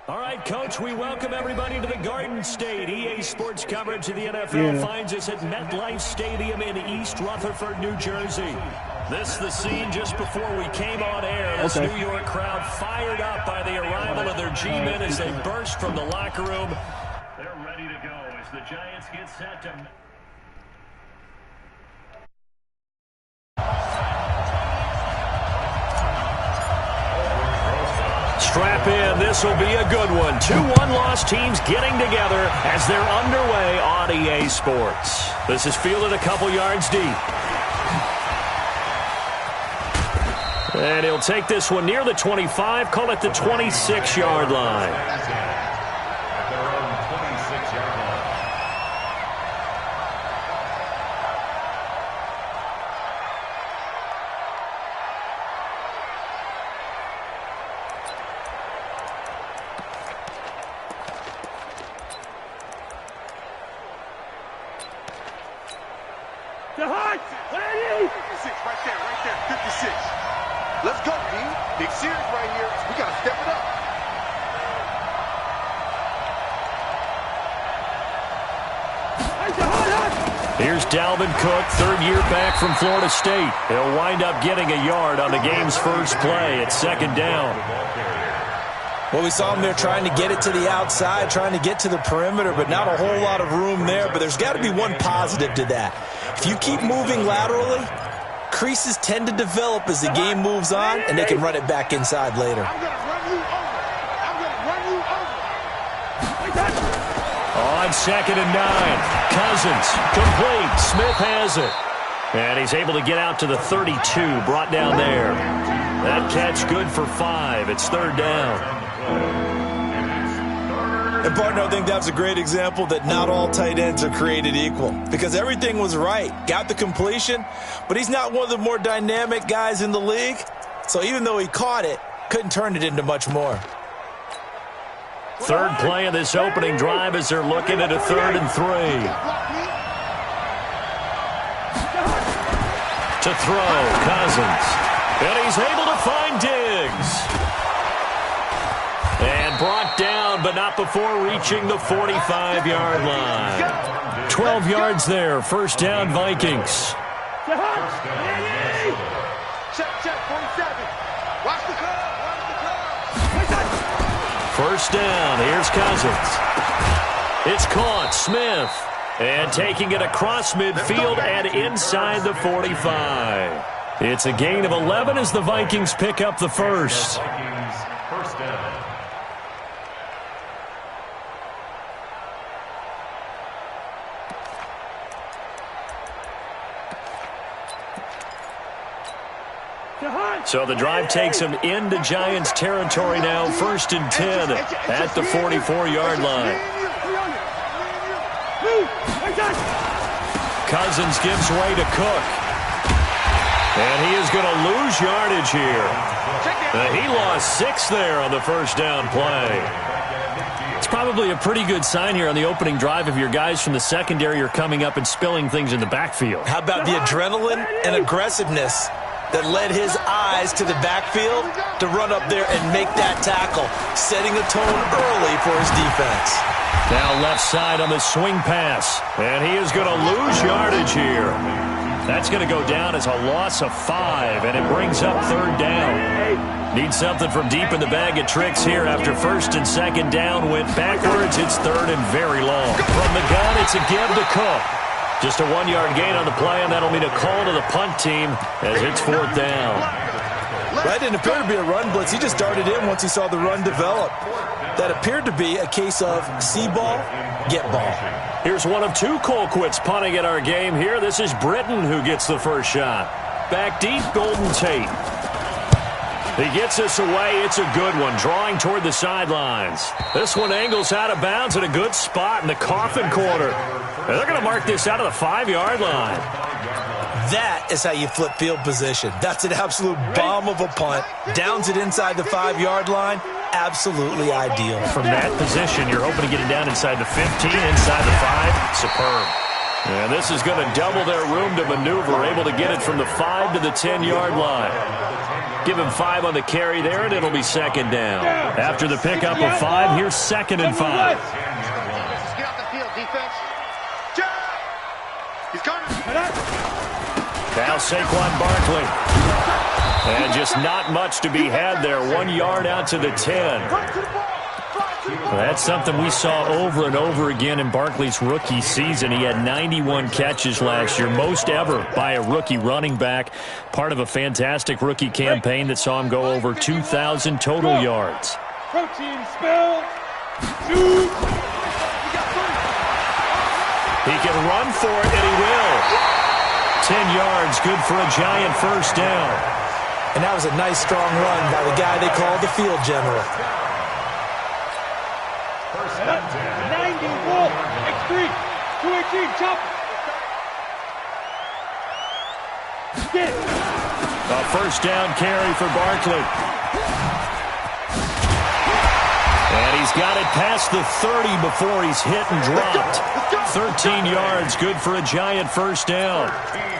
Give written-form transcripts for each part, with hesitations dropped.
All right, Coach, we welcome everybody to the Garden State. EA Sports coverage of the NFL finds us at MetLife Stadium in East Rutherford, New Jersey. This is the scene just before we came on air. This New York crowd fired up by the arrival of their G-men as they burst from the locker room. They're ready to go as the Giants get set to... Strap in. This will be a good one. 2 one-loss teams getting together as they're underway on EA Sports. This is fielded a couple yards deep. And he'll take this one near the 25, call it the 26-yard line. Here's Dalvin Cook, third year back from Florida State. He'll wind up getting a yard on the game's first play at second down. Well, we saw him there trying to get it to the outside, trying to get to the perimeter, but not a whole lot of room there. But there's got to be one positive to that. If you keep moving laterally, creases tend to develop as the game moves on, and they can run it back inside later. On 2nd and 9, Cousins, complete. Smith has it. And he's able to get out to the 32, brought down there. That catch good for 5. It's third down. And, partner, I think that's a great example that not all tight ends are created equal because everything was right. Got the completion, but he's not one of the more dynamic guys in the league. So even though he caught it, couldn't turn it into much more. Third play of this opening drive as they're looking at a 3rd and 3. To throw, Cousins. And he's able to find Diggs. And brought down, but not before reaching the 45-yard line. 12 yards there, first down Vikings. First down, here's Cousins. It's caught, Smith. And taking it across midfield and inside the 45. It's a gain of 11 as the Vikings pick up the first. First down. So the drive takes him into Giants territory now, 1st and 10 at the 44-yard line. Cousins gives way to Cook. And he is going to lose yardage here. He lost 6 there on the first down play. It's probably a pretty good sign here on the opening drive if your guys from the secondary are coming up and spilling things in the backfield. How about the adrenaline and aggressiveness that led his eyes to the backfield to run up there and make that tackle, setting a tone early for his defense. Now left side on the swing pass, and he is going to lose yardage here. That's going to go down as a loss of 5, and it brings up 3rd down. Need something from deep in the bag of tricks here after 1st and 2nd down went backwards. It's 3rd and very long. From the gun, it's a give to Cook. Just a 1-yard gain on the play, and that'll mean a call to the punt team as it's 4th down. That didn't appear to be a run blitz. He just darted in once he saw the run develop. That appeared to be a case of see ball, get ball. Here's one of 2 Colquitts punting at our game here. This is Britton who gets the first shot. Back deep, Golden Tate. He gets this away. It's a good one, drawing toward the sidelines. This one angles out of bounds at a good spot in the coffin corner. And they're going to mark this out of the 5-yard line. That is how you flip field position. That's an absolute bomb of a punt. Downs it inside the 5-yard line. Absolutely ideal. From that position, you're hoping to get it down inside the 15, inside the 5. Superb. And this is going to double their room to maneuver, able to get it from the 5 to the 10-yard line. Give him 5 on the carry there, and it'll be second down. After the pickup of 5, here's second and 5. Get off the field, defense. He's coming. Now Saquon Barkley. And just not much to be had there. 1 yard out to the 10. Well, that's something we saw over and over again in Barkley's rookie season. He had 91 catches last year, most ever by a rookie running back. Part of a fantastic rookie campaign that saw him go over 2,000 total yards. Protein spill. Shoot. He can run for it, and he will. 10 yards, good for a giant first down. And that was a nice, strong run by the guy they called the field general. 90 ball. X3. 218. Chop. Get. A first down carry for Barkley. And he's got it past the 30 before he's hit and dropped. 13 yards, good for a giant first down.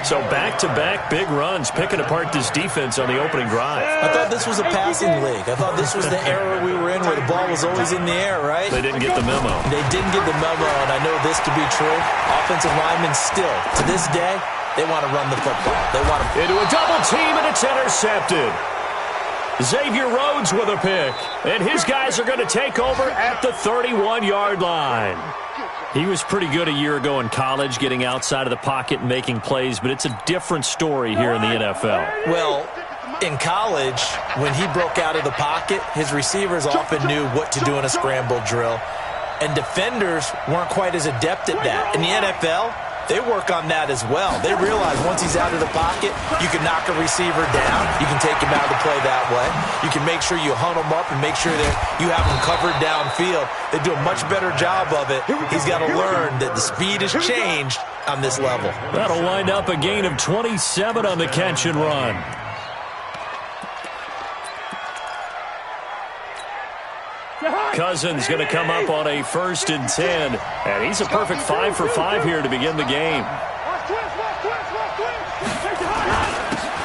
So back-to-back big runs, picking apart this defense on the opening drive. I thought this was a passing league. I thought this was the era we were in where the ball was always in the air, right? They didn't get the memo. They didn't get the memo, and I know this to be true. Offensive linemen still, to this day, they want to run the football. They want to... Into a double team, and it's intercepted. Xavier Rhodes with a pick, and his guys are going to take over at the 31-yard line. He was pretty good a year ago in college, getting outside of the pocket and making plays, but it's a different story here in the NFL. Well, in college, when he broke out of the pocket, his receivers often knew what to do in a scramble drill, and defenders weren't quite as adept at that. In the NFL, they work on that as well. They realize once he's out of the pocket, you can knock a receiver down. You can take him out of the play that way. You can make sure you hunt him up and make sure that you have him covered downfield. They do a much better job of it. He's got to learn that the speed has changed on this level. That'll wind up a gain of 27 on the catch and run. Cousins going to come up on a 1st and 10. And he's a perfect 5 for 5 here to begin the game.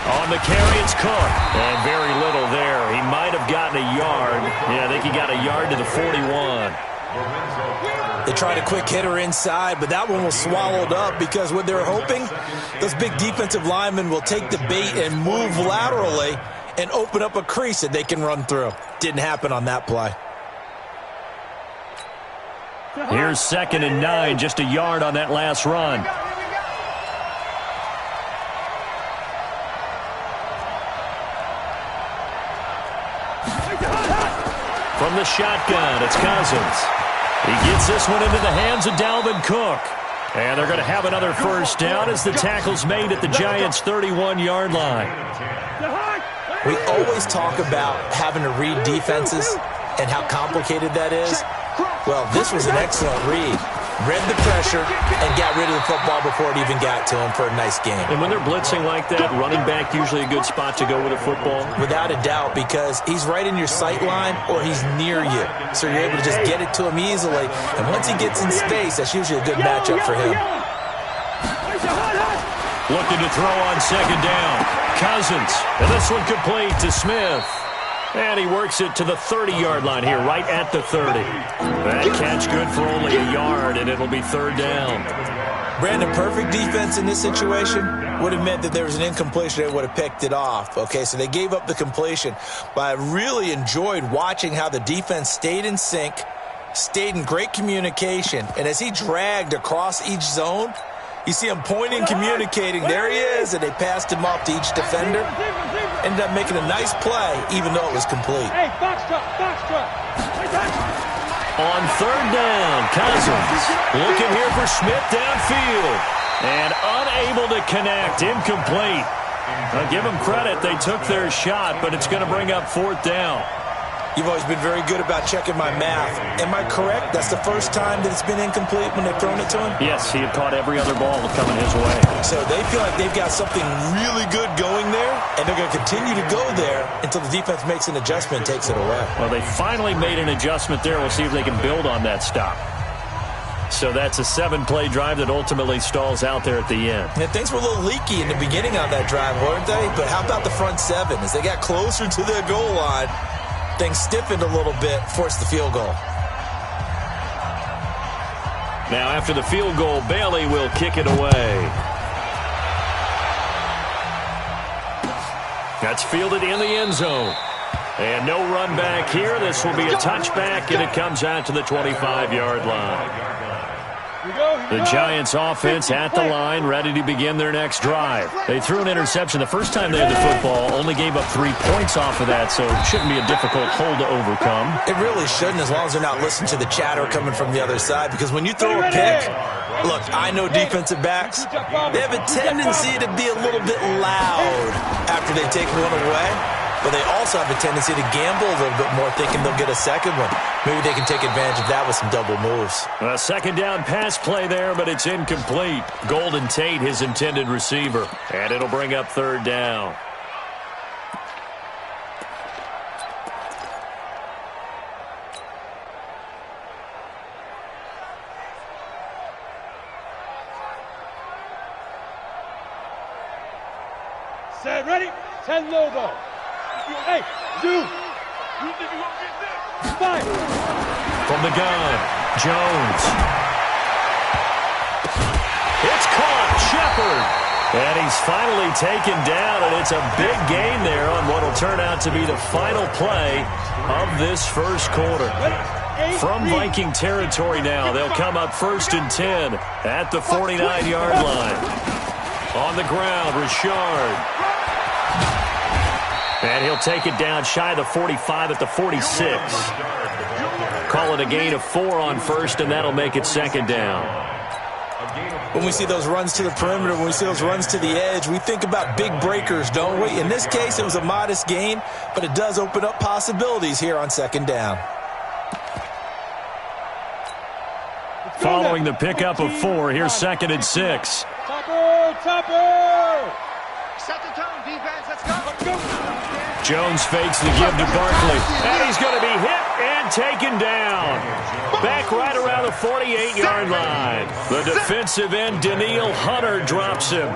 On the carry, it's Cook. And very little there. He might have gotten a yard. Yeah, I think he got a yard to the 41. They tried a quick hitter inside, but that one was swallowed up because what they're hoping, those big defensive linemen will take the bait and move laterally and open up a crease that they can run through. Didn't happen on that play. Here's 2nd and 9, just a yard on that last run. From the shotgun, it's Cousins. He gets this one into the hands of Dalvin Cook. And they're going to have another first down as the tackle's made at the Giants' 31-yard line. We always talk about having to read defenses and how complicated that is. Well, this was an excellent read. Read the pressure and got rid of the football before it even got to him for a nice game. And when they're blitzing like that, running back usually a good spot to go with a football? Without a doubt, because he's right in your sight line or he's near you. So you're able to just get it to him easily. And once he gets in space, that's usually a good matchup for him. Looking to throw on 2nd down. Cousins. And this one complete to Smith. And he works it to the 30-yard line here, right at the 30. That catch good for only a yard, and it'll be 3rd down. Brandon, perfect defense in this situation would have meant that there was an incompletion. They would have picked it off. Okay, so they gave up the completion. But I really enjoyed watching how the defense stayed in sync, stayed in great communication. And as he dragged across each zone, you see him pointing, communicating. There he is, and they passed him off to each defender. Ended up making a nice play, even though it was complete. Hey, box truck. On 3rd down, Cousins looking here for Smith downfield. And unable to connect, incomplete. I'll give them credit, they took their shot, but it's going to bring up 4th down. You've always been very good about checking my math. Am I correct? That's the first time that it's been incomplete when they've thrown it to him? Yes, he had caught every other ball coming his way. So they feel like they've got something really good going there, and they're going to continue to go there until the defense makes an adjustment and takes it away. Well, they finally made an adjustment there. We'll see if they can build on that stop. So that's a 7-play drive that ultimately stalls out there at the end. Yeah, things were a little leaky in the beginning on that drive, weren't they? But how about the front 7? As they got closer to the goal line, things stiffened a little bit, forced the field goal. Now after the field goal, Bailey will kick it away. That's fielded in the end zone. And no run back here. This will be a touchback, and it comes out to the 25-yard line. The Giants offense at the line, ready to begin their next drive. They threw an interception the first time they had the football, only gave up 3 points off of that, so it shouldn't be a difficult hole to overcome. It really shouldn't, as long as they're not listening to the chatter coming from the other side, because when you throw a pick, look, I know defensive backs, they have a tendency to be a little bit loud after they take one away. But they also have a tendency to gamble a little bit more, thinking they'll get a second one. Maybe they can take advantage of that with some double moves. A second down pass play there, but it's incomplete. Golden Tate, his intended receiver. And it'll bring up third down. Set, ready? 10 low ball. Hey, Zoo! You think you won't get this? Fire! From the gun, Jones. It's caught, Shepard. And he's finally taken down, and it's a big gain there on what will turn out to be the final play of this first quarter. From Viking territory now, they'll come up 1st and 10 at the 49-yard line. On the ground, Richard. And he'll take it down shy of the 45 at the 46. Call it a gain of 4 on first, and that'll make it second down. When we see those runs to the perimeter, when we see those runs to the edge, we think about big breakers, don't we? In this case, it was a modest gain, but it does open up possibilities here on second down. Following the pickup of 4, here's 2nd and 6. Topper! Set the tone, defense. Let's go. Jones fakes the give to Barkley. And he's going to be hit and taken down. Back right around the 48-yard line. The defensive end, Daniil Hunter, drops him.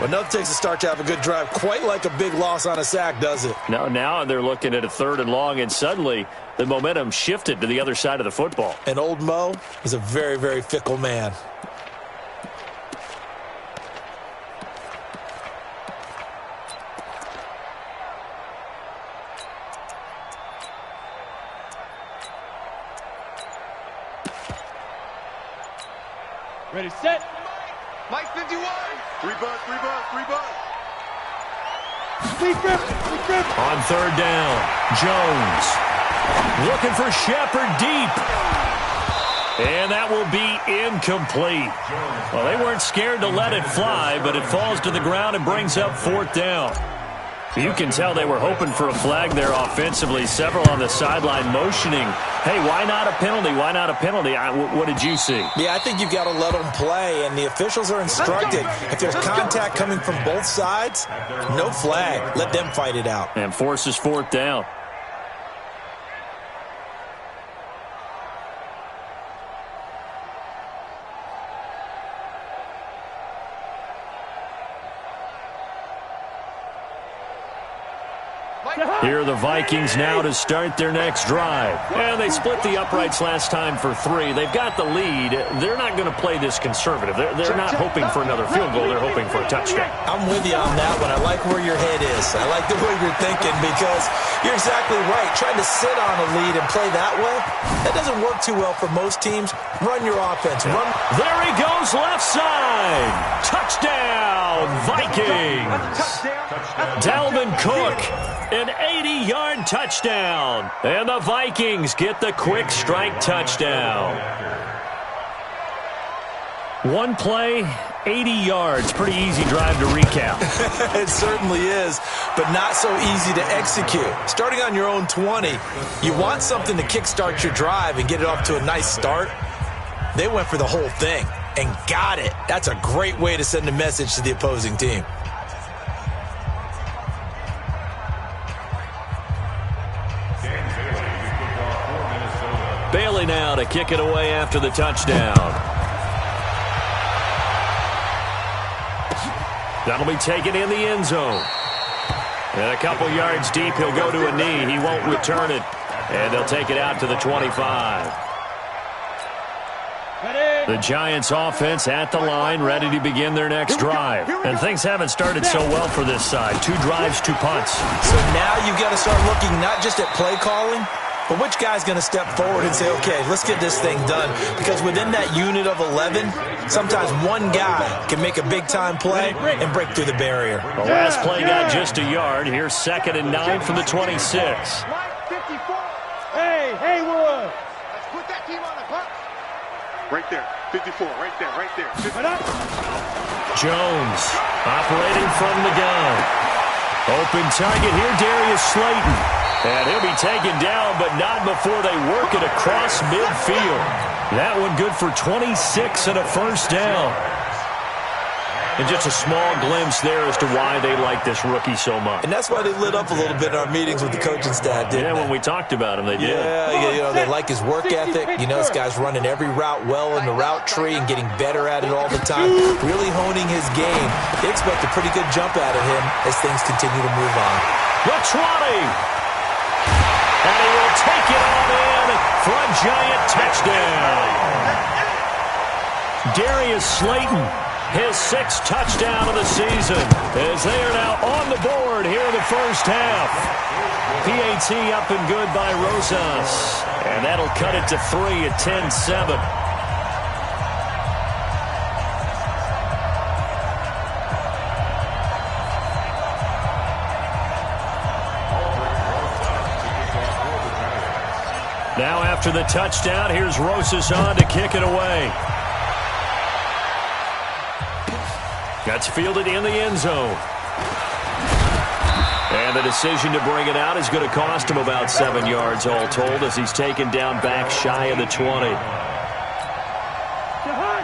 Well, nothing takes a start to have a good drive quite like a big loss on a sack, does it? No, now they're looking at a 3rd and long, and suddenly the momentum shifted to the other side of the football. And old Mo is a very, very fickle man. Ready, set. Mike 51. 3 bucks. Lead grip. On 3rd down, Jones looking for Shepard deep. And that will be incomplete. Well, they weren't scared to let it fly, but it falls to the ground and brings up 4th down. You can tell they were hoping for a flag there offensively. Several on the sideline motioning, hey, why not a penalty? Why not a penalty? What did you see? Yeah, I think you've got to let them play, and the officials are instructed. If there's contact coming from both sides, no flag. Let them fight it out. And forces 4th down. Here are the Vikings now to start their next drive. And they split the uprights last time for 3. They've got the lead. They're not going to play this conservative. They're not hoping for another field goal. They're hoping for a touchdown. I'm with you on that one. I like where your head is. I like the way you're thinking because you're exactly right. Trying to sit on a lead and play that way, that doesn't work too well for most teams. Run your offense. Run. There he goes, left side. Touchdown, Vikings. Dalvin Cook. An 80-yard touchdown. And the Vikings get the quick strike touchdown. One play, 80 yards. Pretty easy drive to recap. It certainly is, but not so easy to execute. Starting on your own 20, you want something to kickstart your drive and get it off to a nice start. They went for the whole thing and got it. That's a great way to send a message to the opposing team. Bailey now to kick it away after the touchdown. That'll be taken in the end zone. And a couple yards deep, he'll go to a knee. He won't return it. And they'll take it out to the 25. The Giants offense at the line, ready to begin their next drive. And things haven't started so well for this side. 2 drives, 2 punts. So now you've got to start looking not just at play calling, but which guy's going to step forward and say, okay, let's get this thing done. Because within that unit of 11, sometimes one guy can make a big-time play and break through the barrier. The last play got just a yard. Here's 2nd and 9 from the 26. Hey, Haywood! Let's put that team on the punt. Right there. 54. Right there. Right there. Jones operating from the gun. Open target here, Darius Slayton. And he'll be taken down, but not before they work it across midfield. That one good for 26 and a first down. And just a small glimpse there as to why they like this rookie so much. And that's why they lit up a little bit in our meetings with the coaching staff, didn't they? Yeah, when we talked about him, they did. Yeah, you know, they like his work ethic. You know, this guy's running every route well in the route tree and getting better at it all the time, really honing his game. They expect a pretty good jump out of him as things continue to move on. The 20. And he will take it on in for a Giant touchdown. Darius Slayton, his 6th touchdown of the season, as they are now on the board here in the first half. PAT up and good by Rosas. And that'll cut it to 3 at 10-7. Now after the touchdown, here's Rosas on to kick it away. That's fielded in the end zone. And the decision to bring it out is going to cost him about 7 yards all told as he's taken down back shy of the 20.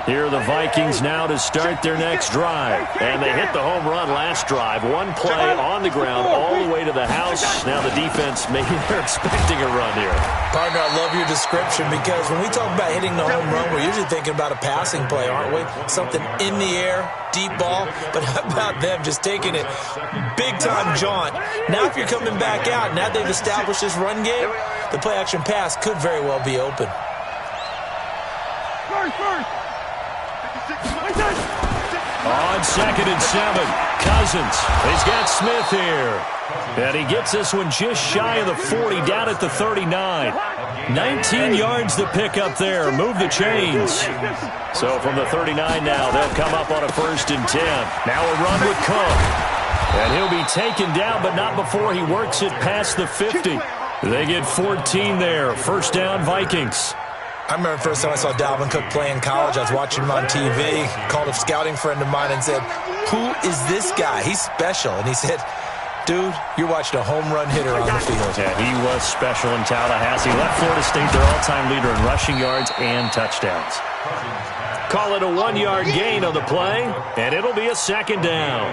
Here are the Vikings now to start their next drive. And they hit the home run last drive. 1 play on the ground all the way to the house. Now the defense, maybe they're expecting a run here. Partner, I love your description because when we talk about hitting the home run, we're usually thinking about a passing play, aren't we? Something in the air, deep ball. But how about them just taking it big-time jaunt? Now if you're coming back out, now they've established this run game, the play-action pass could very well be open. On 2nd and 7, Cousins. He's got Smith here. And he gets this one just shy of the 40, down at the 39. 19 yards to pick up there. Move the chains. So from the 39 now, they'll come up on a 1st and 10. Now a run with Cook. And he'll be taken down, but not before he works it past the 50. They get 14 there. First down, Vikings. I remember the first time I saw Dalvin Cook play in college. I was watching him on TV, called a scouting friend of mine and said, who is this guy? He's special. And he said, dude, you're watching a home run hitter on the field. Yeah, he was special in Tallahassee. Left Florida State their all-time leader in rushing yards and touchdowns. Call it a 1-yard gain on the play, and it'll be a 2nd down.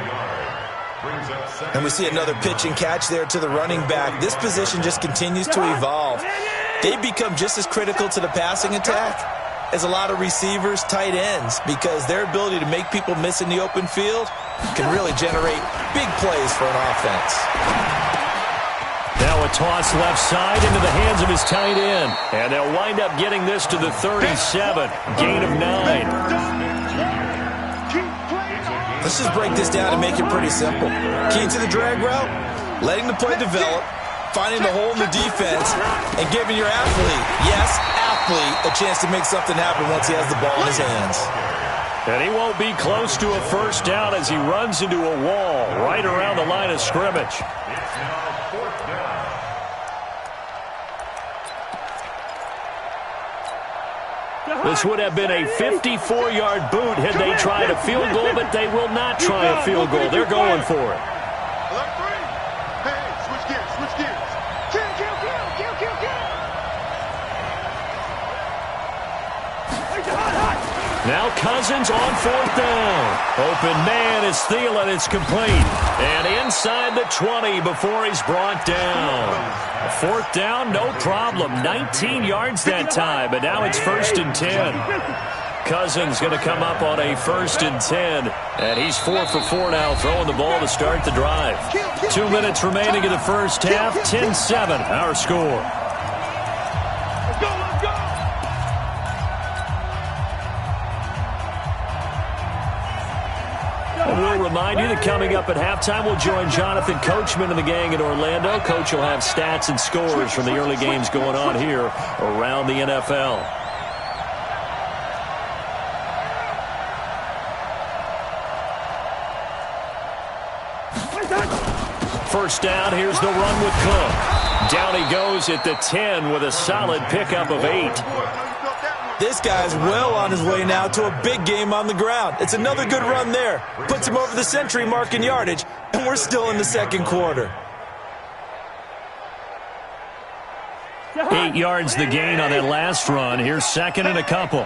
And we see another pitch and catch there to the running back. This position just continues to evolve. They become just as critical to the passing attack as a lot of receivers, tight ends, because their ability to make people miss in the open field can really generate big plays for an offense. Now a toss left side into the hands of his tight end. And they'll wind up getting this to the 37. Gain of 9. Let's just break this down and make it pretty simple. Key to the drag route, letting the play develop, finding the hole in the defense, and giving your athlete, yes, athlete, a chance to make something happen once he has the ball in his hands. And he won't be close to a first down as he runs into a wall right around the line of scrimmage. This would have been a 54-yard boot had they tried a field goal, but they will not try a field goal. They're going for it. Hey, switch gears, switch gears. Kill. Now Cousins on 4th down. Open man is Thielen. It's complete. And inside the 20 before he's brought down. 4th down, no problem. 19 yards that time, but now it's 1st and 10. Cousins going to come up on a 1st and 10. And he's 4 for 4 now, throwing the ball to start the drive. 2 minutes remaining in the first half. 10-7, our score. Let's go, let's go. We'll remind you that coming up at halftime, we'll join Jonathan Coachman and the gang in Orlando. Coach will have stats and scores from the early games going on here around the NFL. First down, here's the run with Cook. Down he goes at the 10 with a solid pickup of 8. This guy's well on his way now to a big game on the ground. It's another good run there. Puts him over the century mark in yardage, and we're still in the second quarter. 8 yards the gain on that last run. Here's 2nd and a couple.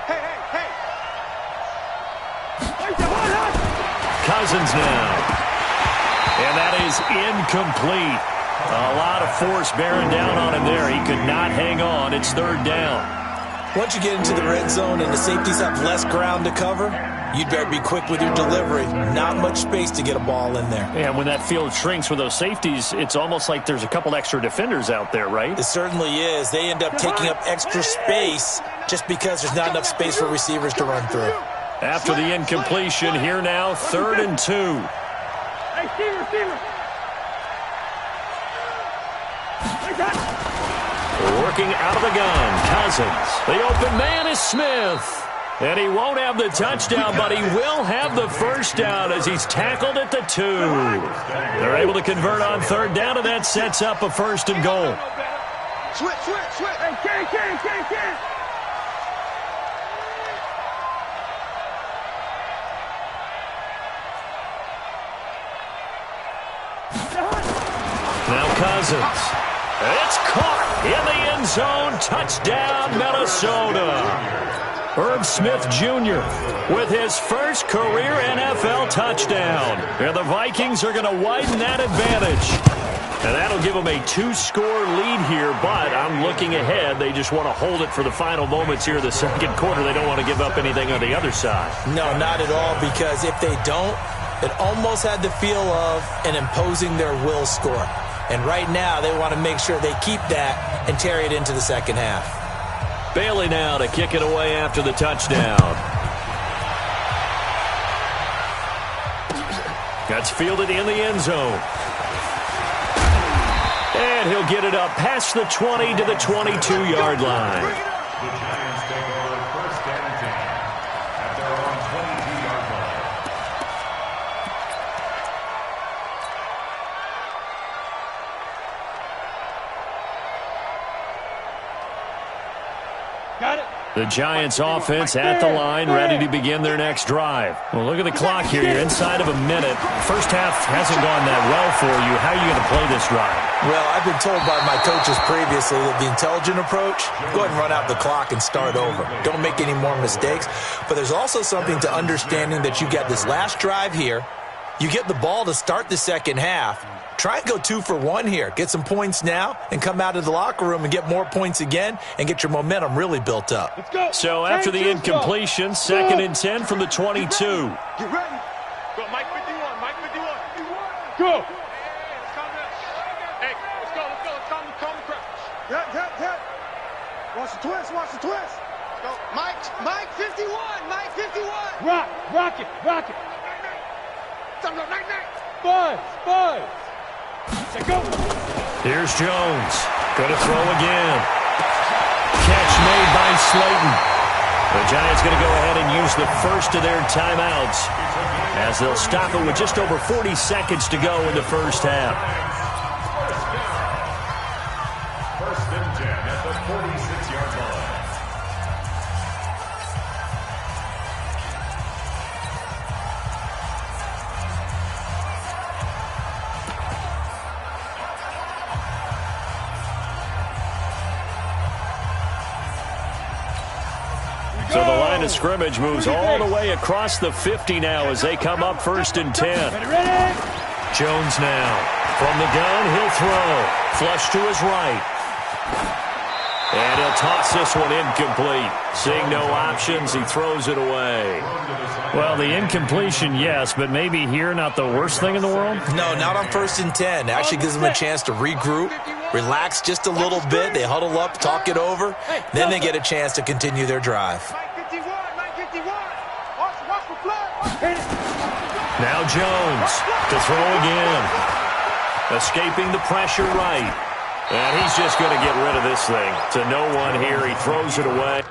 Cousins now. And that is incomplete. A lot of force bearing down on him there. He could not hang on. It's 3rd down. Once you get into the red zone and the safeties have less ground to cover, you'd better be quick with your delivery. Not much space to get a ball in there. And when that field shrinks with those safeties, it's almost like there's a couple extra defenders out there, right? It certainly is. They end up taking up extra space just because there's not enough space for receivers to run through. After the incompletion, here now, 3rd and 2. Receiver. Working out of the gun, Cousins. The open man is Smith. And he won't have the touchdown, but he will have the first down as he's tackled at the 2. They're able to convert on 3rd down, and that sets up a 1st and goal. Switch. Hey, Ken. Now Cousins. It's caught in the end zone. Touchdown, Minnesota. Herb Smith Jr. with his first career NFL touchdown. And the Vikings are going to widen that advantage. And that'll give them a 2-score lead here, but I'm looking ahead. They just want to hold it for the final moments here of the second quarter. They don't want to give up anything on the other side. No, not at all, because if they don't, it almost had the feel of an imposing their will score. And right now, they want to make sure they keep that and carry it into the second half. Bailey now to kick it away after the touchdown. That's fielded in the end zone. And he'll get it up past the 20 to the 22-yard line. The Giants offense at the line, ready to begin their next drive. Well, look at the clock here. You're inside of a minute. First half hasn't gone that well for you. How are you going to play this drive? Well, I've been told by my coaches previously that the intelligent approach, go ahead and run out the clock and start over. Don't make any more mistakes. But there's also something to understanding that you get this last drive here. You get the ball to start the second half. Try and go 2 for 1 here. Get some points now and come out of the locker room and get more points again and get your momentum really built up. Let's go. So after the incompletion, 2nd and 10 from the 22. Get ready. Go, Mike 51. Go. Hey, let's go. Calm the crowd. Yep. Watch the twist. Let's go. Mike 51. Rock it. Time to go. Night. Buzz. Let's go. Here's Jones. Going to throw again. Catch made by Slayton. The Giants going to go ahead and use the first of their timeouts as they'll stop it with just over 40 seconds to go in the first half. 1st and 10 at the 46-yard line. So the line line of scrimmage moves all the way across the 50 now as they come up 1st and 10. Jones now. From the gun, he'll throw. Flush to his right. And he'll toss this one incomplete. Seeing no options, he throws it away. Well, the incompletion, yes, but maybe here not the worst thing in the world? No, not on 1st and 10. Actually gives them a chance to regroup, relax just a little bit. They huddle up, talk it over. Then they get a chance to continue their drive. Now Jones to throw again. Escaping the pressure right. And he's just going to get rid of this thing. To no one here. He throws it away.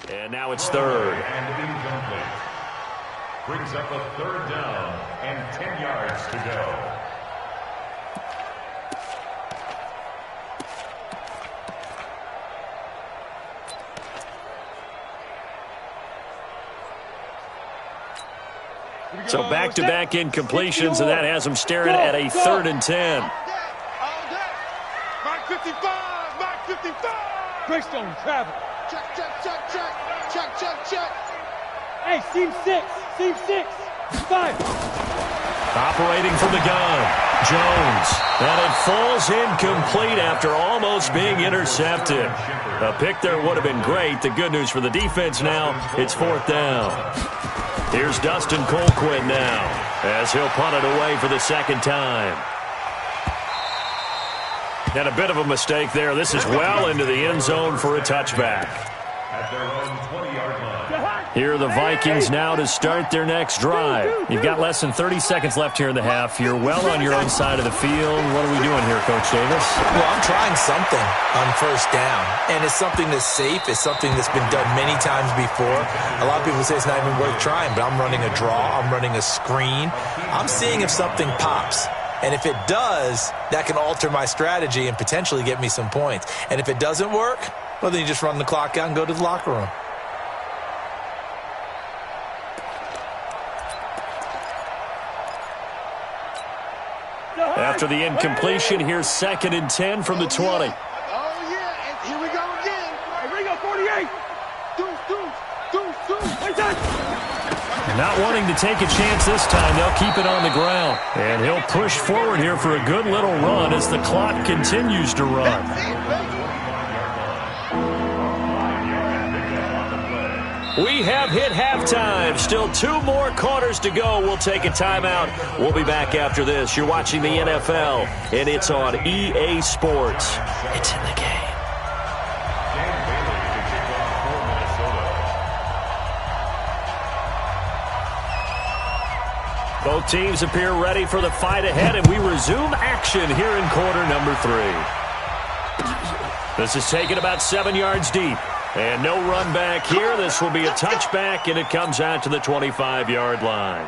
And now it's 3rd. And incomplete. Brings up a 3rd down and 10 yards to go. So back-to-back incompletions, and that has them staring at a 3rd and 10. Mike 55, Mike 55. Greystone, travel. Check. Hey, seam 6, 5. Operating from the gun, Jones. And it falls incomplete after almost being intercepted. A pick there would have been great. The good news for the defense now, it's 4th down. Here's Dustin Colquitt now, as he'll punt it away for the 2nd time. And a bit of a mistake there. This is well into the end zone for a touchback. At their own 20-yard line. Here are the Vikings now to start their next drive. You've got less than 30 seconds left here in the half. You're well on your own side of the field. What are we doing here, Coach Davis? Well, I'm trying something on 1st down, and it's something that's safe. It's something that's been done many times before. A lot of people say it's not even worth trying, but I'm running a draw. I'm running a screen. I'm seeing if something pops. And if it does, that can alter my strategy and potentially get me some points. And if it doesn't work, well, then you just run the clock out and go to the locker room. After the incompletion, here's 2nd and 10 from the 20. Oh, yeah, and here we go again. Hey, Ringo, 48. Not wanting to take a chance this time, they'll keep it on the ground. And he'll push forward here for a good little run as the clock continues to run. We have hit halftime. Still 2 more quarters to go. We'll take a timeout. We'll be back after this. You're watching the NFL, and it's on EA Sports. It's in the game. Both teams appear ready for the fight ahead, and we resume action here in quarter number 3. This is taken about 7 yards deep. And no run back here. This will be a touchback, and it comes out to the 25-yard line.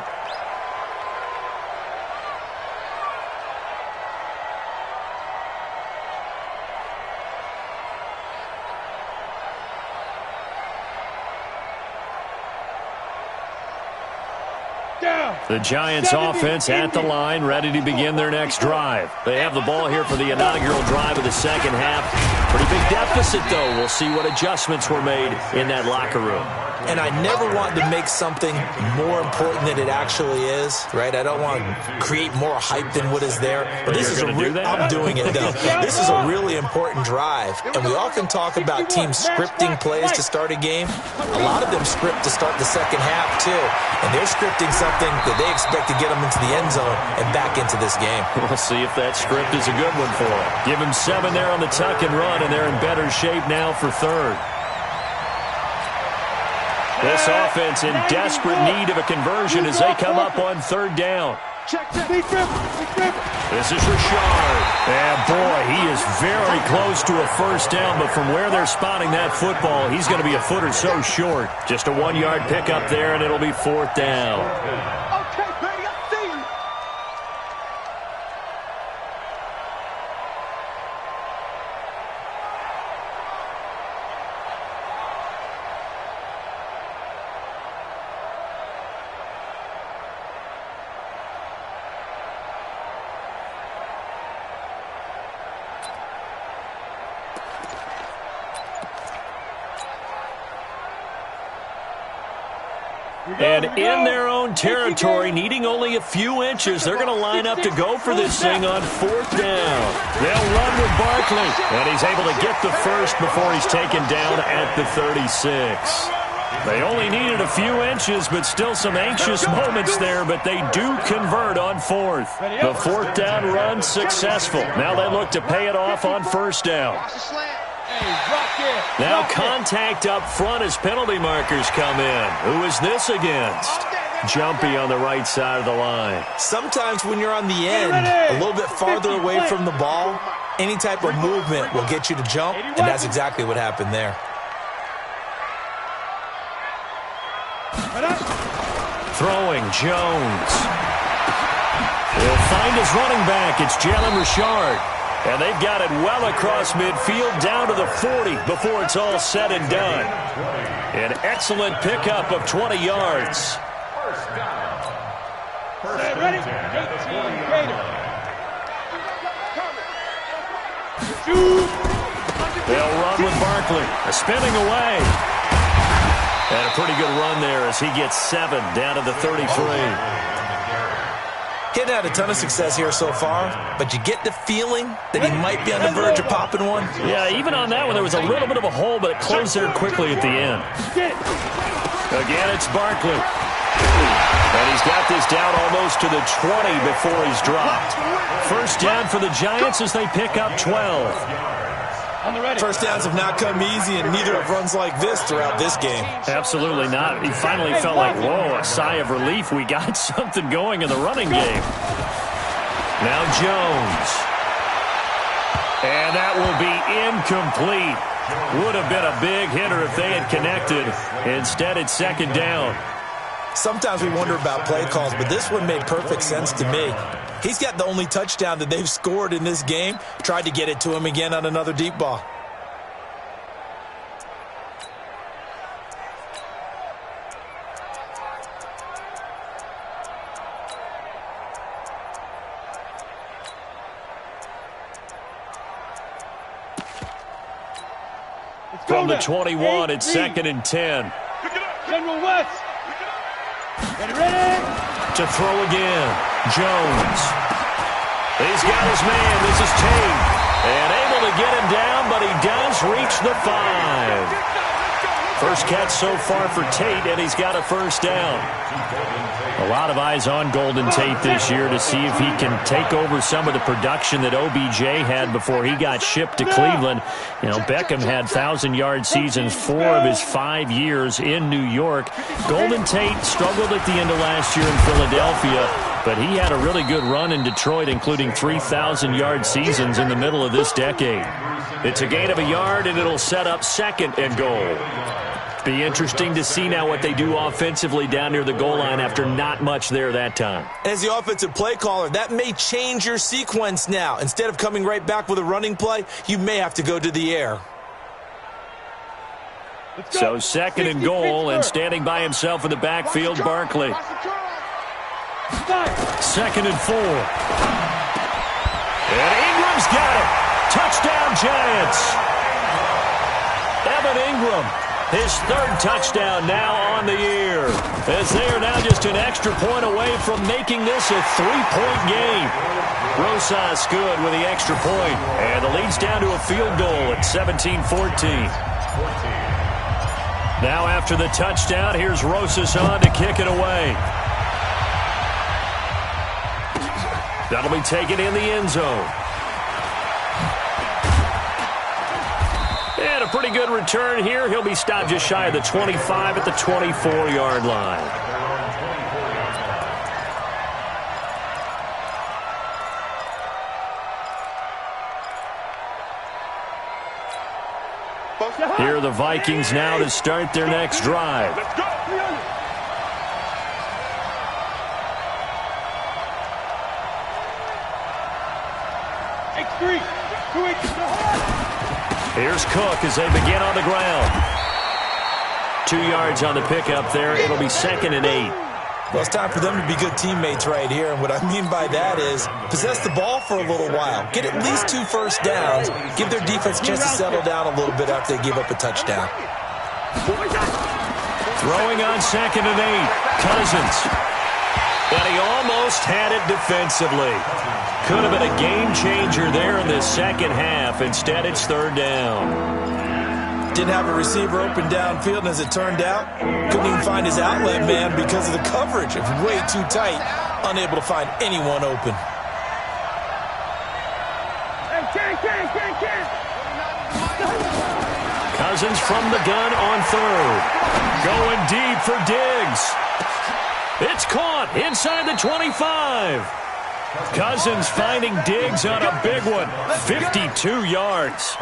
The Giants offense at the line, ready to begin their next drive. They have the ball here for the inaugural drive of the 2nd half. Pretty big deficit, though. We'll see what adjustments were made in that locker room. and I never want to make something more important than it actually is, right? I don't want to create more hype than what is there. But this is I'm doing it, though. This is a really important drive, and we often talk about teams scripting plays to start a game. A lot of them script to start the second half, too, and they're scripting something that they expect to get them into the end zone and back into this game. We'll see if that script is a good one for them. Give them 7 there on the tuck and run, and they're in better shape now for third. This offense in desperate need of a conversion as they come up on third down. This is Richard. And boy, he is very close to a first down, but from where they're spotting that football, he's going to be a foot or so short. Just a 1-yard pickup there, and it'll be fourth down. And in their own territory, needing only a few inches, they're going to line up to go for this thing on fourth down. They'll run with Barkley, and he's able to get the first before he's taken down at the 36. They only needed a few inches, but still some anxious moments there, but they do convert on fourth. The fourth down run successful. Now they look to pay it off on first down. Now contact up front as penalty markers come in. Who is this against? Jumpy on the right side of the line. Sometimes when you're on the end, a little bit farther away from the ball, any type of movement will get you to jump, and that's exactly what happened there. Throwing Jones. He'll find his running back. It's Jalen Richard. And they've got it well across midfield down to the 40 before it's all said and done. An excellent pickup of 20 yards. Ready? 18 They'll run with Barkley. Spinning away. And a pretty good run there as he gets 7 down to the 33. He'd had a ton of success here so far, but you get the feeling that he might be on the verge of popping one. Yeah, even on that one, there was a little bit of a hole, but it closed there quickly at the end. Again, it's Barkley. And he's got this down almost to the 20 before he's dropped. First down for the Giants as they pick up 12. First downs have not come easy, and neither have runs like this throughout this game. Absolutely not. He finally felt like, whoa, a sigh of relief. We got something going in the running game. Now Jones. And that will be incomplete. Would have been a big hitter if they had connected. Instead, it's second down. Sometimes we wonder about play calls, but this one made perfect sense to me. He's got the only touchdown that they've scored in this game. Tried to get it to him again on another deep ball. From the 21, it's second and 10. General West. Ready? To throw again. Jones. He's got his man. This is Tate. And able to get him down, but he does reach the 5. First catch so far for Tate, and he's got a first down. A lot of eyes on Golden Tate this year to see if he can take over some of the production that OBJ had before he got shipped to Cleveland. You know, Beckham had 1,000-yard seasons 4 of his 5 years in New York. Golden Tate struggled at the end of last year in Philadelphia, but he had a really good run in Detroit, including 3,000-yard seasons in the middle of this decade. It's a gain of a yard, and it'll set up second and goal. Be interesting to see now what they do offensively down near the goal line after not much there that time. As the offensive play caller, that may change your sequence now. Instead of coming right back with a running play, you may have to go to the air. So second and goal, and standing by himself in the backfield, Barkley. Second and 4. And Ingram's got it. Touchdown, Giants. Evan Ingram His third touchdown now on the year, as they are now just an extra point away from making this a 3-point game. Rosas good with the extra point, and the lead's down to a field goal at 17-14. Now after the touchdown, here's Rosas on to kick it away. That'll be taken in the end zone. And a pretty good return here. He'll be stopped just shy of the 25 at the 24-yard line. Here are the Vikings now to start their next drive. Let's go. X3. 2 inches. Here's Cook as they begin on the ground. 2 yards on the pickup there. It'll be 2nd and 8. Well, it's time for them to be good teammates right here. And what I mean by that is possess the ball for a little while. Get at least 2 first downs. Give their defense a chance to settle down a little bit after they give up a touchdown. Throwing on 2nd and 8. Cousins. And he almost had it defensively. Could have been a game changer there in the second half. Instead, it's 3rd down. Didn't have a receiver open downfield, and as it turned out, couldn't even find his outlet man because of the coverage. It was way too tight, unable to find anyone open. Cousins from the gun on 3rd. Going deep for Diggs. It's caught inside the 25. Cousins finding Diggs on a big one. 52 yards.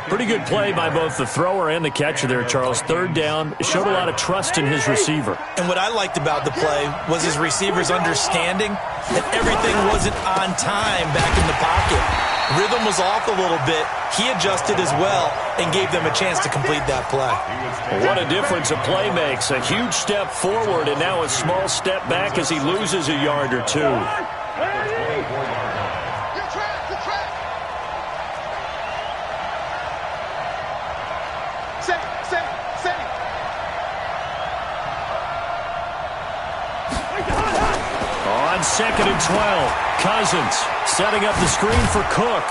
Pretty good play by both the thrower and the catcher there, Charles. 3rd down. Showed a lot of trust in his receiver. And what I liked about the play was his receiver's understanding that everything wasn't on time back in the pocket. Rhythm was off a little bit. He adjusted as well and gave them a chance to complete that play. What a difference a play makes. A huge step forward and now a small step back as he loses a yard or 2. On 2nd and 12, Cousins setting up the screen for Cook.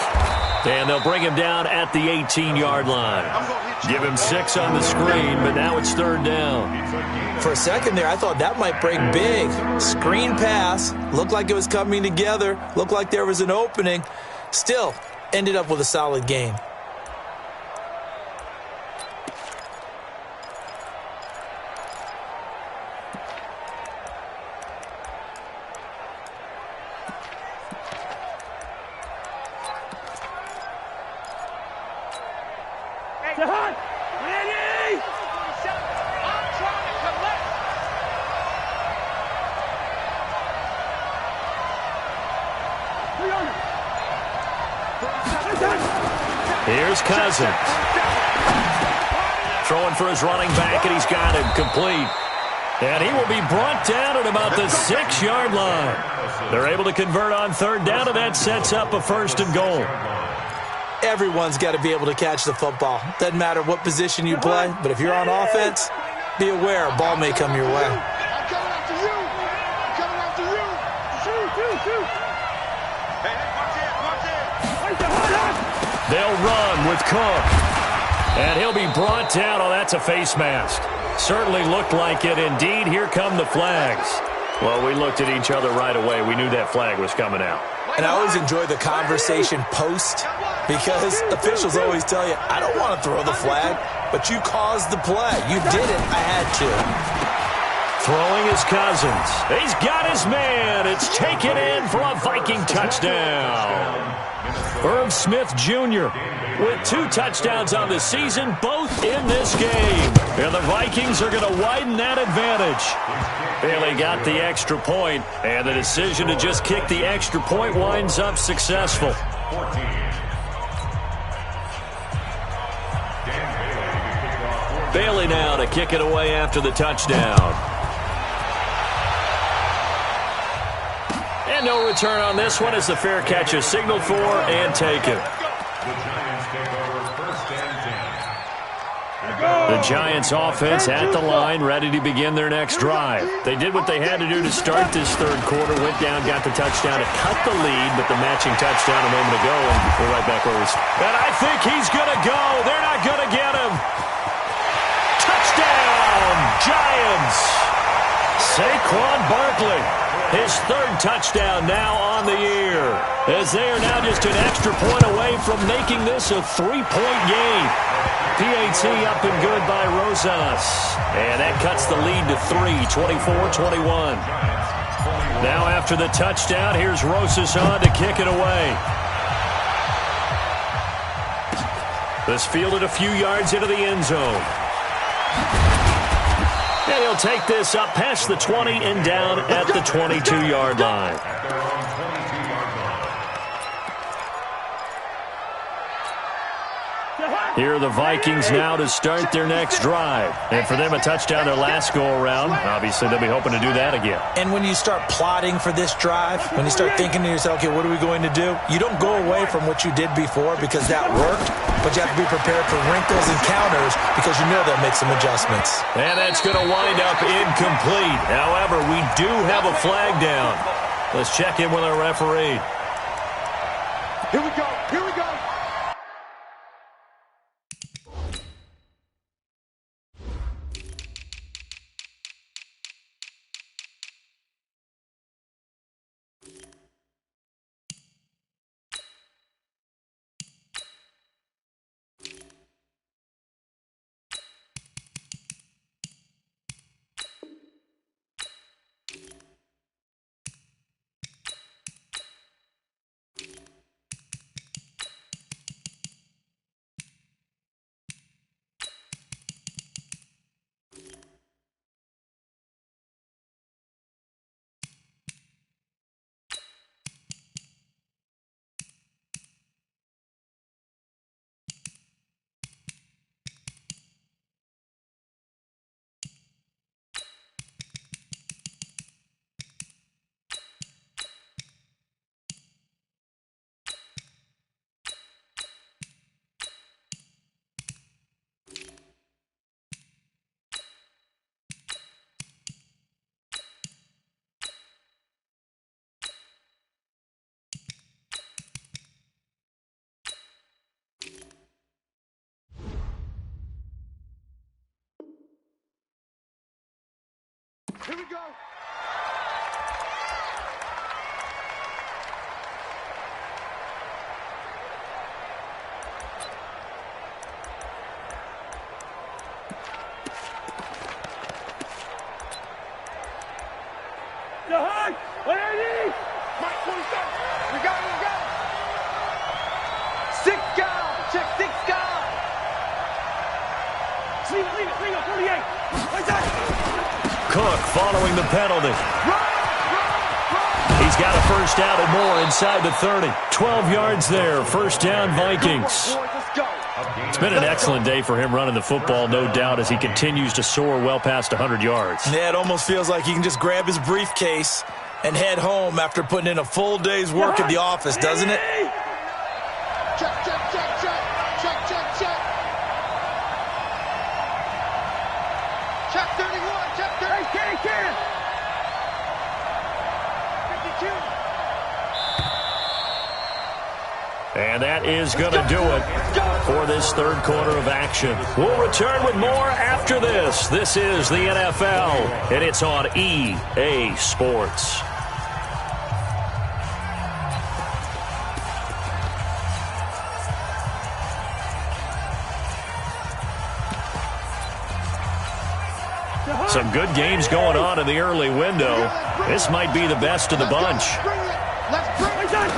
And they'll bring him down at the 18-yard line. Give him 6 on the screen, but now it's 3rd down. For a second there, I thought that might break big. Screen pass. Looked like it was coming together. Looked like there was an opening. Still, ended up with a solid gain. Here's Cousins. Throwing for his running back, and he's got him complete. And he will be brought down at about the 6-yard line. They're able to convert on 3rd down, and that sets up a 1st and goal. Everyone's got to be able to catch the football. Doesn't matter what position you play, but if you're on offense, be aware a ball may come your way. I'm coming after you. I'm coming after you. Shoot. Hey, watch it. They'll run with Cook. And he'll be brought down. Oh, that's a face mask. Certainly looked like it. Indeed, here come the flags. Well, we looked at each other right away. We knew that flag was coming out. And I always enjoy the conversation post because officials always tell you, I don't want to throw the flag, but you caused the play. You did it. I had to. Throwing his Cousins. He's got his man. It's taken in for a Viking touchdown. Irv Smith Jr. with 2 touchdowns on the season, both in this game. And the Vikings are going to widen that advantage. Bailey got the extra point, and the decision to just kick the extra point winds up successful. Bailey now to kick it away after the touchdown. And no return on this one as the fair catch is signaled for and taken. The Giants offense at the line, ready to begin their next drive. They did what they had to do to start this third quarter, went down, got the touchdown to cut the lead, but the matching touchdown a moment ago, and we're right back where we started. And I think he's going to go. They're not going to get him. Touchdown, Giants. Saquon Barkley, his third touchdown now on the year, as they are now just an extra point away from making this a 3-point game. PAT up and good by Rosas. And that cuts the lead to 3, 24-21. Now after the touchdown, here's Rosas on to kick it away. This fielded a few yards into the end zone. And he'll take this up past the 20 and down at the 22-yard line. Here are the Vikings now to start their next drive. And for them, a touchdown their last go-around. Obviously, they'll be hoping to do that again. And when you start plotting for this drive, when you start thinking to yourself, okay, what are we going to do? You don't go away from what you did before because that worked, but you have to be prepared for wrinkles and counters because you know they'll make some adjustments. And that's going to wind up incomplete. However, we do have a flag down. Let's check in with our referee. Here we go. Here we go. Here we go. The hug! What are these? Mike 27. We got it. We got it. 6 guys. Check 6 guys. Leave it, 48. Right there. Cook following the penalty. He's got a first down and more inside the 30. 12 yards there. First down, Vikings. It's been an excellent day for him running the football, no doubt, as he continues to soar well past 100 yards. Yeah, it almost feels like he can just grab his briefcase and head home after putting in a full day's work at the office, doesn't it? Check, check, check, check. Check, check, check. Check 31. Check 30. Hey, Ken. 52. And that is going to do it for this third quarter of action. We'll return with more after this. This is the NFL, and it's on EA Sports. Some good games going on in the early window. This might be the best of the bunch. Let's bring it.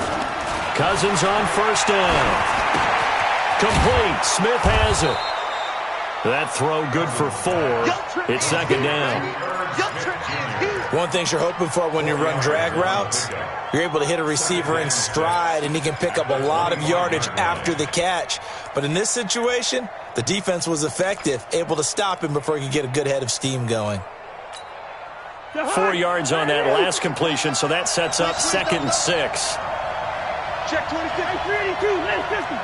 Cousins on first down. Complete. Smith has it. That throw good for 4. It's second down. One thing you're hoping for when you run drag routes, you're able to hit a receiver in stride, and he can pick up a lot of yardage after the catch. But in this situation, the defense was effective, able to stop him before he could get a good head of steam going. 4 yards on that last completion, so that sets up 2nd and 6. Check 26. 382. Last 50.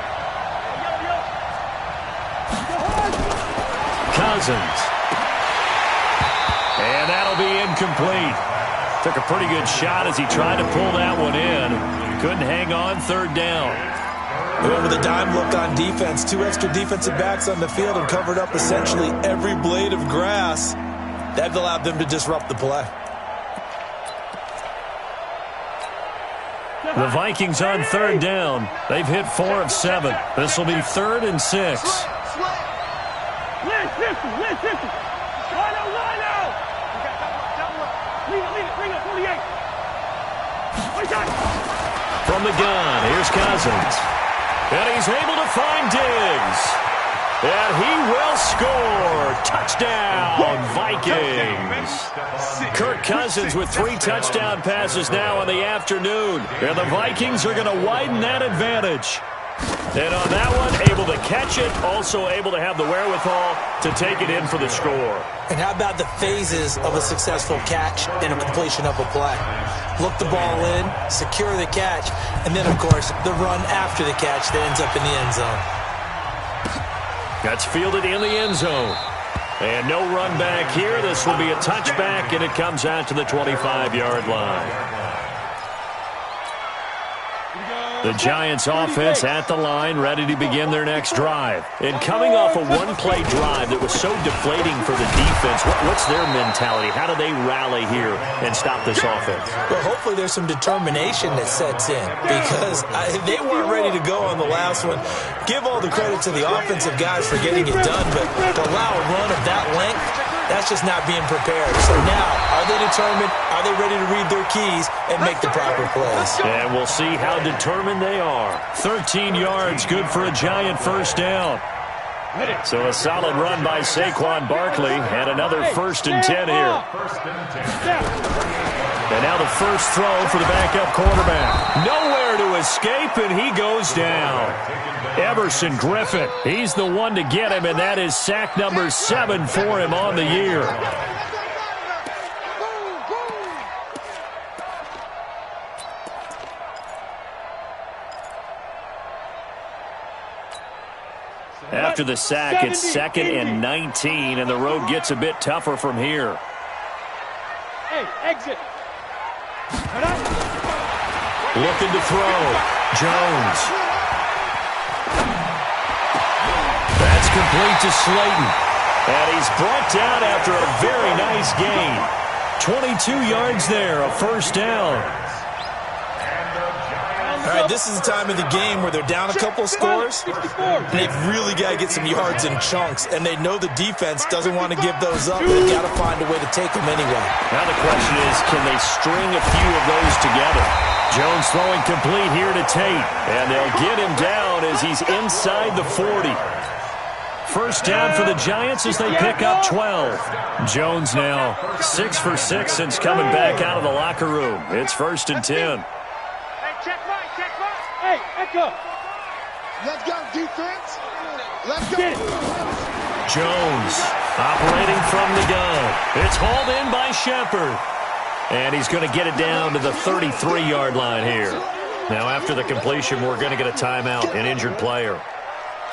Cousins. And that'll be incomplete. Took a pretty good shot as he tried to pull that one in. Couldn't hang on third down. Went with a dime look on defense. 2 extra defensive backs on the field and covered up essentially every blade of grass. That allowed them to disrupt the play. The Vikings on third down. They've hit 4 of 7. This will be 3rd and 6. From the gun, here's Cousins. And he's able to find Diggs. And he will score. Touchdown, Vikings. Kirk Cousins with 3 touchdown passes now in the afternoon. And the Vikings are going to widen that advantage. And on that one, able to catch it, also able to have the wherewithal to take it in for the score. And how about the phases of a successful catch and a completion of a play? Look the ball in, secure the catch, and then, of course, the run after the catch that ends up in the end zone. That's fielded in the end zone. And no run back here. This will be a touchback, and it comes out to the 25-yard line. The Giants offense at the line, ready to begin their next drive. And coming off a one-play drive that was so deflating for the defense, what's their mentality? How do they rally here and stop this offense? Well, hopefully there's some determination that sets in because they weren't ready to go on the last one. Give all the credit to the offensive guys for getting it done, but to allow a run of that length, that's just not being prepared. So now, are they determined? Are they ready to read their keys and make the proper plays? And we'll see how determined they are. 13 yards, good for a Giant first down. So a solid run by Saquon Barkley, and another 1st and 10 here. And now the first throw for the backup quarterback. Nowhere to escape, and he goes down. Everson Griffin, he's the one to get him, and that is sack number 7 for him on the year. After the sack, it's 2nd and 19, and the road gets a bit tougher from here. Hey, exit. Looking to throw. Jones. That's complete to Slayton. And he's brought down after a very nice gain. 22 yards there, a first down. All right, this is the time of the game where they're down a couple of scores, and they've really got to get some yards in chunks, and they know the defense doesn't want to give those up. They've got to find a way to take them anyway. Now the question is, can they string a few of those together? Jones throwing complete here to Tate, and they'll get him down as he's inside the 40. First down for the Giants as they pick up 12. Jones now 6 for 6 since coming back out of the locker room. It's 1st and 10. Hey, Echo. Let's go, defense. Let's go. Jones operating from the gun. It's hauled in by Shepard. And he's going to get it down to the 33-yard line here. Now, after the completion, we're going to get a timeout, an injured player.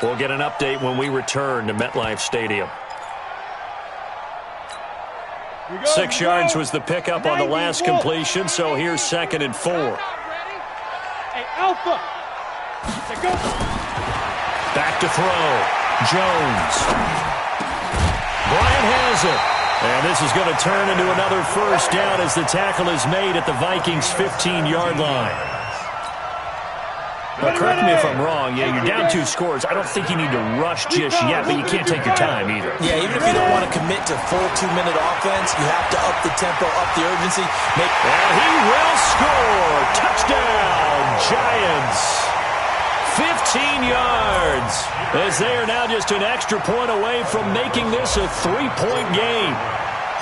We'll get an update when we return to MetLife Stadium. 6 yards was the pickup on the last completion, so here's 2nd and 4. Hey, Alpha. Go. Back to throw. Jones. Bryant has it. And this is going to turn into another first down as the tackle is made at the Vikings' 15-yard line. Now, correct me if I'm wrong. Yeah, you're down 2 scores. I don't think you need to rush just yet, but you can't take your time either. Yeah, even if you don't want to commit to full 2-minute offense, you have to up the tempo, up the urgency. And he will score. Touchdown, Giants. 15 yards as they are now just an extra point away from making this a 3-point game.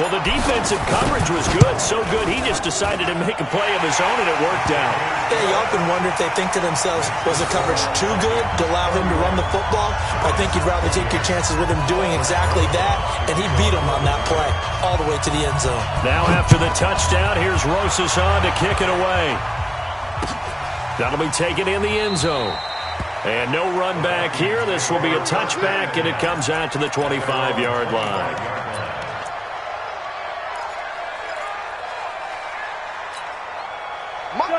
Well, the defensive coverage was good, so good he just decided to make a play of his own, and it worked out. Yeah, you often wonder if they think to themselves, was the coverage too good to allow him to run the football? I think you'd rather take your chances with him doing exactly that, and he beat him on that play all the way to the end zone. Now after the touchdown, here's Rosas on to kick it away. That'll be taken in the end zone. And no run back here. This will be a touchback, and it comes out to the 25-yard line.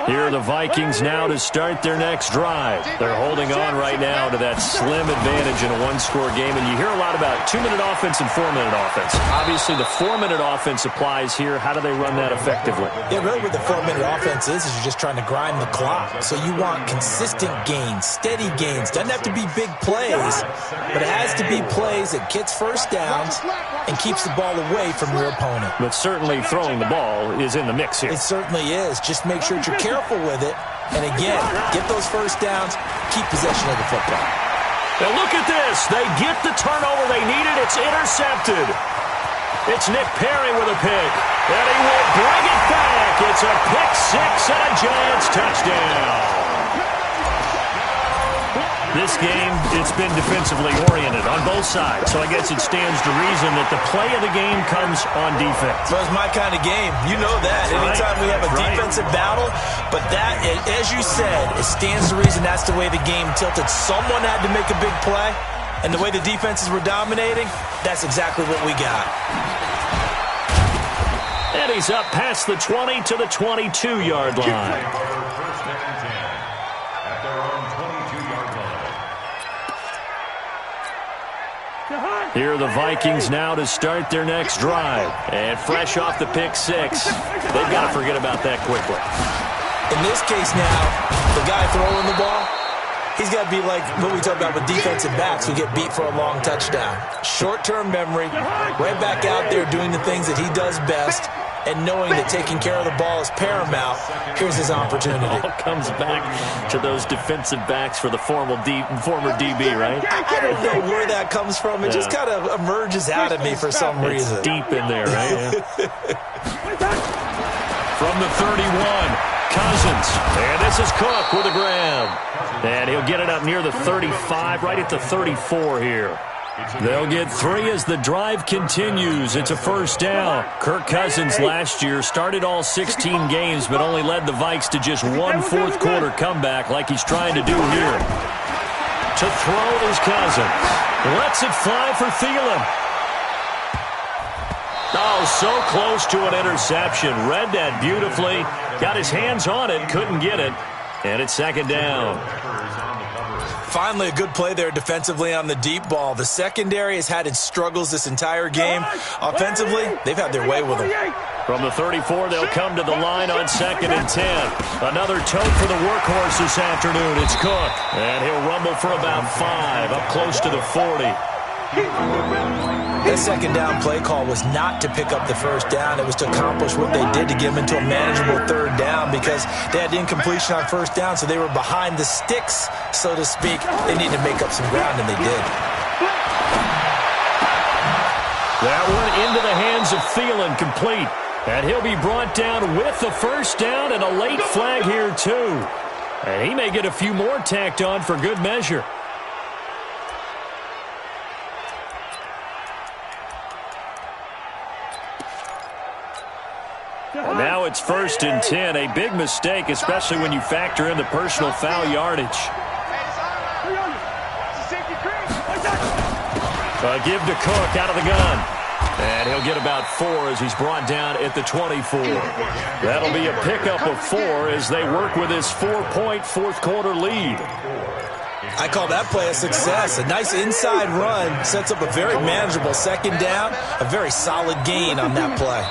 Here are the Vikings now to start their next drive. They're holding on right now to that slim advantage in a one-score game. And you hear a lot about 2-minute offense and 4-minute offense. Obviously, the 4-minute offense applies here. How do they run that effectively? Yeah, really what the 4-minute offense is you're just trying to grind the clock. So you want consistent gains, steady gains. Doesn't have to be big plays, but it has to be plays that gets first downs and keeps the ball away from your opponent. But certainly throwing the ball is in the mix here. It certainly is. Just make sure you're careful with it. And again, get those first downs, keep possession of the football. Now look at this. They get the turnover they needed. It's intercepted. It's Nick Perry with a pick. And he will bring it back. It's a pick six and a Giants touchdown. This game, it's been defensively oriented on both sides, so I guess it stands to reason that the play of the game comes on defense. Well, it's my kind of game. You know that. Anytime we have a defensive battle, but that, as you said, it stands to reason that's the way the game tilted. Someone had to make a big play, and the way the defenses were dominating, that's exactly what we got. And he's up past the 20 to the 22-yard line. Here are the Vikings now to start their next drive. And fresh off the pick six, they've got to forget about that quickly. In this case now, the guy throwing the ball, he's got to be like what we talk about with defensive backs who get beat for a long touchdown. Short-term memory, right back out there doing the things that he does best, and knowing that taking care of the ball is paramount. Here's his opportunity. It all comes back to those defensive backs for the former DB, right? I don't know where that comes from. It just kind of emerges out of me for some reason. It's deep in there, right? From the 31, Cousins. And this is Cook with a grab. And he'll get it up near the 35, right at the 34 here. They'll get 3 as the drive continues. It's a first down. Kirk Cousins last year started all 16 games, but only led the Vikes to just one fourth-quarter comeback like he's trying to do here. To throw is Cousins. Lets it fly for Thielen. Oh, so close to an interception. Read that beautifully. Got his hands on it, couldn't get it. And it's second down. Finally, a good play there defensively on the deep ball. The secondary has had its struggles this entire game. Offensively, they've had their way with them. From the 34, they'll come to the line on 2nd and 10. Another tote for the workhorse this afternoon. It's Cook. And he'll rumble for about 5, up close to the 40. That second down play call was not to pick up the first down. It was to accomplish what they did to get them into a manageable third down because they had incompletion on first down, so they were behind the sticks, so to speak. They needed to make up some ground, and they did. That one into the hands of Thielen, complete. And he'll be brought down with the first down and a late flag here, too. And he may get a few more tacked on for good measure. And now it's 1st and 10. A big mistake, especially when you factor in the personal foul yardage. A give to Cook out of the gun. And he'll get about 4 as he's brought down at the 24. That'll be a pickup of 4 as they work with his 4-point fourth-quarter lead. I call that play a success. A nice inside run sets up a very manageable second down. A very solid gain on that play.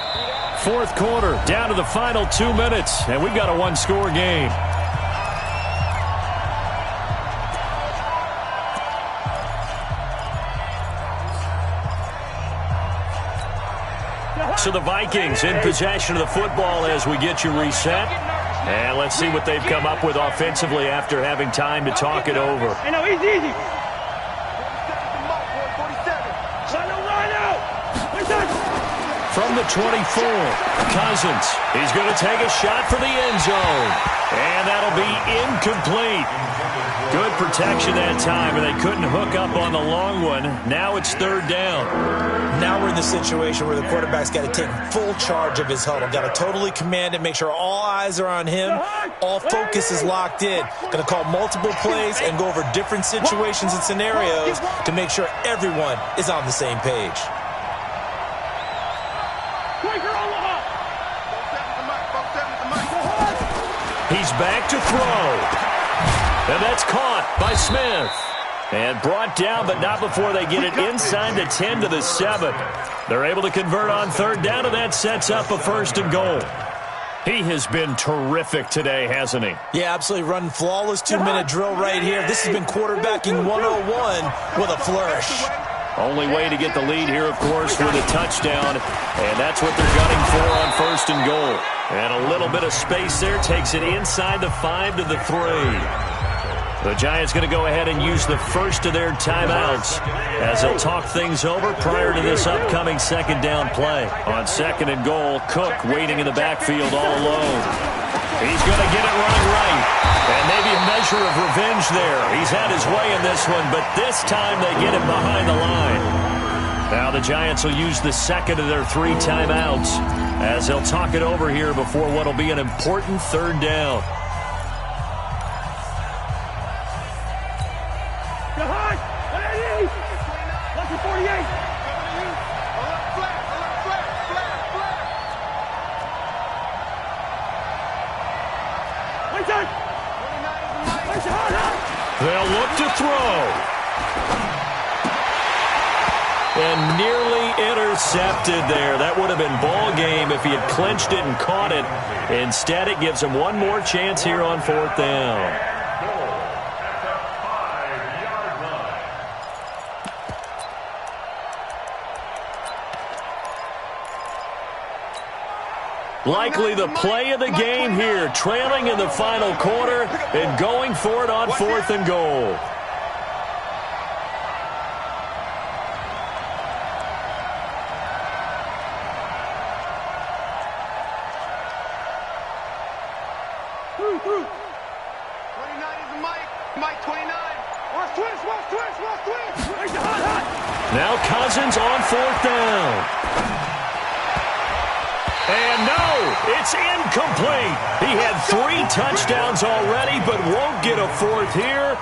Fourth quarter, down to the final 2 minutes, and we've got a one-score game. So the Vikings in possession of the football as we get you reset. And let's see what they've come up with offensively after having time to talk it over. Hey, no, easy. From the 24, Cousins. He's going to take a shot for the end zone. And that'll be incomplete. Good protection that time, and they couldn't hook up on the long one. Now it's third down. Now we're in the situation where the quarterback's got to take full charge of his huddle. Got to totally command it, make sure all eyes are on him. All focus is locked in. Going to call multiple plays and go over different situations and scenarios to make sure everyone is on the same page. He's back to throw. And that's caught by Smith. And brought down, but not before they get it inside the 10 to the 7. They're able to convert on third down, and that sets up a 1st and goal. He has been terrific today, hasn't he? Yeah, absolutely. Running flawless 2-minute drill right here. This has been quarterbacking 101 with a flourish. Only way to get the lead here, of course, with a touchdown. And that's what they're gunning for on 1st and goal. And a little bit of space there takes it inside the 5 to the 3. The Giants going to go ahead and use the first of their timeouts as they'll talk things over prior to this upcoming 2nd down play. On 2nd and goal, Cook waiting in the backfield all alone. He's going to get it running right. And maybe a measure of revenge there. He's had his way in this one, but this time they get him behind the line. Now the Giants will use the 2nd of their 3 timeouts as they'll talk it over here before what will be an important 3rd down. They'll look to throw. And nearly intercepted there. That would have been ball game if he had clinched it and caught it. Instead, it gives him one more chance here on 4th down. Likely the play of the game here, trailing in the final quarter and going for it on 4th and goal. Now Cousins on 4th down. And no, it's incomplete. He had 3 touchdowns already, but won't get a 4th here.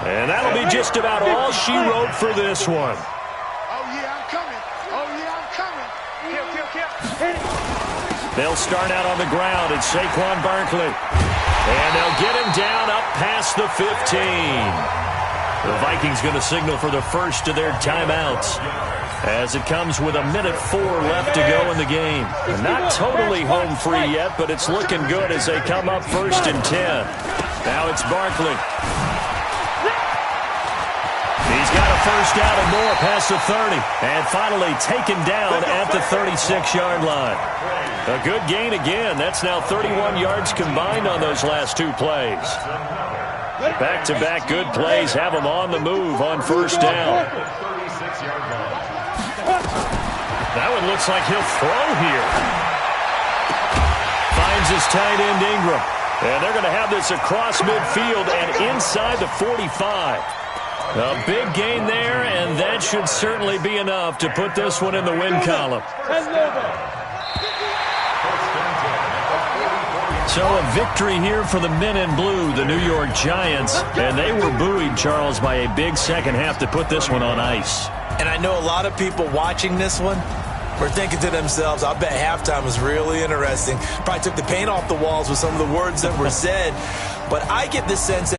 And that'll be just about all she wrote for this one. Oh, yeah, I'm coming. Oh, yeah, I'm coming. Kill. They'll start out on the ground. It's Saquon Barkley. And they'll get him down up past the 15. The Vikings going to signal for the first of their timeouts as it comes with 1:04 left to go in the game. They're not totally home free yet, but it's looking good as they come up 1st and 10. Now it's Barkley. He's got a 1st down and more past the 30. And finally taken down at the 36-yard line. A good gain again. That's now 31 yards combined on those last 2 plays. Back-to-back good plays have him on the move on 1st down. That one looks like he'll throw here. Finds his tight end Ingram. And they're going to have this across midfield and inside the 45. A big gain there, and that should certainly be enough to put this one in the win column. So a victory here for the men in blue, the New York Giants. And they were buoyed, Charles, by a big second half to put this one on ice. And I know a lot of people watching this one were thinking to themselves, I bet halftime was really interesting. Probably took the paint off the walls with some of the words that were said. But I get the sense that